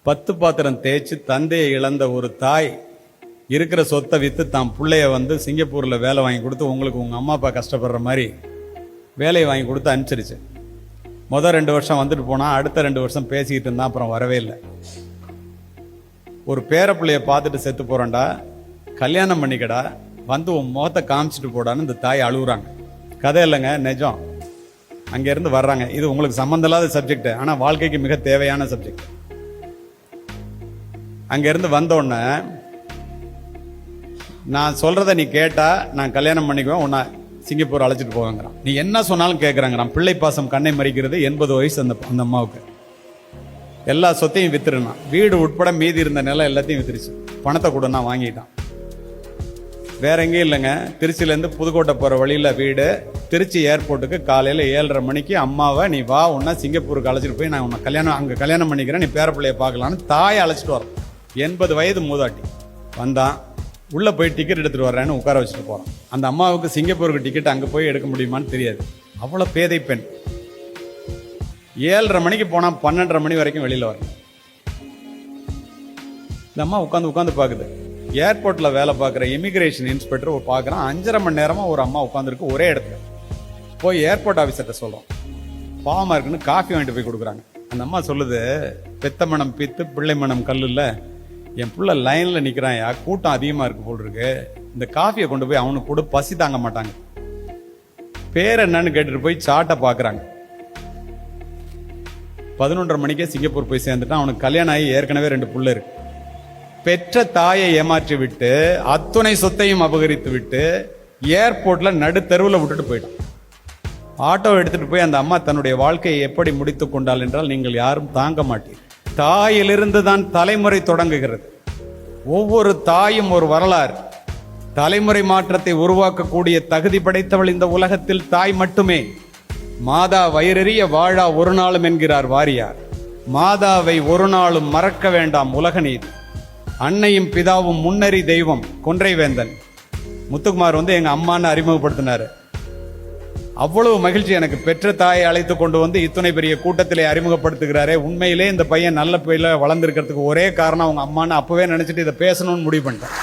10 பாத்திரம் தேய்ச்சி தந்தையை இழந்த ஒரு தாய் இருக்கிற சொத்தை விற்று தான் பிள்ளைய சிங்கப்பூரில் வேலை வாங்கி கொடுத்து உங்களுக்கு உங்கள் அம்மா அப்பா கஷ்டப்படுற மாதிரி வேலையை வாங்கி கொடுத்து அனுப்பிச்சிருச்சு. மொதல் 2 வருஷம் வந்துட்டு போனால் அடுத்த 2 வருஷம் பேசிக்கிட்டு இருந்தால் அப்புறம் வரவே இல்லை. ஒரு பேர பிள்ளைய பார்த்துட்டு செத்து போகிறேன்டா, கல்யாணம் பண்ணிக்கடா, உன் முகத்தை காமிச்சிட்டு போடான்னு இந்த தாய் அழுகுறாங்க. கதை இல்லைங்க, நிஜம். அங்கேருந்து வர்றாங்க. இது உங்களுக்கு சம்மந்தம் இல்லாத சப்ஜெக்ட், ஆனால் வாழ்க்கைக்கு மிக தேவையான சப்ஜெக்ட். அங்கேருந்து வந்தோடனே நான் சொல்கிறத நீ கேட்டா நான் கல்யாணம் பண்ணிக்குவேன், உன்னை சிங்கப்பூர் அழைச்சிட்டு போவேங்கிறான். நீ என்ன சொன்னாலும் கேட்குறாங்கிறான். பிள்ளை பாசம் கண்ணை மறிக்கிறது. 80 வயசு அந்த அம்மாவுக்கு. எல்லா சொத்தையும் வித்துருந்தான். வீடு உட்பட மீதி இருந்த நிலம் எல்லாத்தையும் வித்துருச்சு. பணத்தை கூட நான் வாங்கிட்டான். வேற எங்கேயும் இல்லைங்க, திருச்சியிலேருந்து புதுக்கோட்டை போகிற வழியில் வீடு. திருச்சி ஏர்போர்ட்டுக்கு காலையில் 7:30 மணிக்கு அம்மாவை நீ வா, உன்னை சிங்கப்பூருக்கு அழைச்சிட்டு போய் நான் உன்னை அங்கே கல்யாணம் பண்ணிக்கிறேன், நீ பேர பிள்ளைய பார்க்கலான்னு தாயை அழைச்சிட்டு வரோம். 80 வயது மூதாட்டி வந்தான். உள்ளே போய் டிக்கெட் எடுத்துகிட்டு வர்றேன்னு உட்கார வச்சுட்டு போகிறான். அந்த அம்மாவுக்கு சிங்கப்பூருக்கு டிக்கெட் அங்கே போய் எடுக்க முடியுமான்னு தெரியாது. அவ்வளோ பேதை பெண். 7:30 மணிக்கு போனால் 12:30 மணி வரைக்கும் வெளியில் வரல. இந்த அம்மா உட்காந்து பார்க்குது. ஏர்போர்ட்டில் வேலை பார்க்குற இமிகிரேஷன் இன்ஸ்பெக்டர் பார்க்குறான். 5:30 மணி நேரமாக ஒரு அம்மா உட்காந்துருக்கு ஒரே இடத்துல. போய் ஏர்போர்ட் ஆஃபீஸர்கிட்ட சொல்கிறோம், பாவமாக இருக்குன்னு காஃபி வாங்கிட்டு போய் கொடுக்குறாங்க. அந்த அம்மா சொல்லுது, பெத்த மனம் பித்து பிள்ளை மனம் கல் இல்லை, என் பிள்ளை லைனில் நிற்கிறான், கூட்டம் அதிகமாக இருக்கு போல் இருக்கு, இந்த காஃபியை கொண்டு போய் அவனுக்கு கூட பசி தாங்க மாட்டாங்க. பேர் என்னன்னு கேட்டுட்டு போய் சாட்டை பார்க்குறாங்க. 11:30 மணிக்கே சிங்கப்பூர் போய் சேர்ந்துட்டான். அவனுக்கு கல்யாணம் ஆகி ஏற்கனவே 2 பிள்ளை இருக்கு. பெற்ற தாயை ஏமாற்றி விட்டு அத்துணை சொத்தையும் அபகரித்து விட்டு ஏர்போர்ட்ல நடுத்தருவில் விட்டுட்டு போயிட்டான். ஆட்டோ எடுத்துட்டு போய் அந்த அம்மா தன்னுடைய வாழ்க்கையை எப்படி முடித்து கொண்டாள் என்றால் நீங்கள் யாரும் தாங்க மாட்டீர்கள். தாயிலிருந்து தான் தலைமுறை தொடங்குகிறது. ஒவ்வொரு தாயும் ஒரு வரலாறு. தலைமுறை மாற்றத்தை உருவாக்கக்கூடிய தகுதி படைத்தவள் இந்த உலகத்தில் தாய் மட்டுமே. மாதா வயிறெறிய வாழா ஒரு நாளும் என்கிறார் வாரியார். மாதாவை ஒரு நாளும் மறக்க வேண்டாம் உலக நீதி. அன்னையும் பிதாவும் முன்னறி தெய்வம் கொன்றைவேந்தன். முத்துக்குமார் எங்க அம்மான்னு அறிமுகப்படுத்தினாரு. அவ்வளவு மகிழ்ச்சி எனக்கு. பெற்ற தாயை அழைத்து கொண்டு இத்தனை பெரிய கூட்டத்திலே அறிமுகப்படுத்துகிறாரே. உண்மையிலே இந்த பையன் நல்ல பையில வளர்ந்துருக்கிறதுக்கு ஒரே காரணம் அவங்க அம்மான்னு அப்பவே நினைச்சிட்டு இதை பேசணும்னு முடிவு பண்ணிட்டேன்.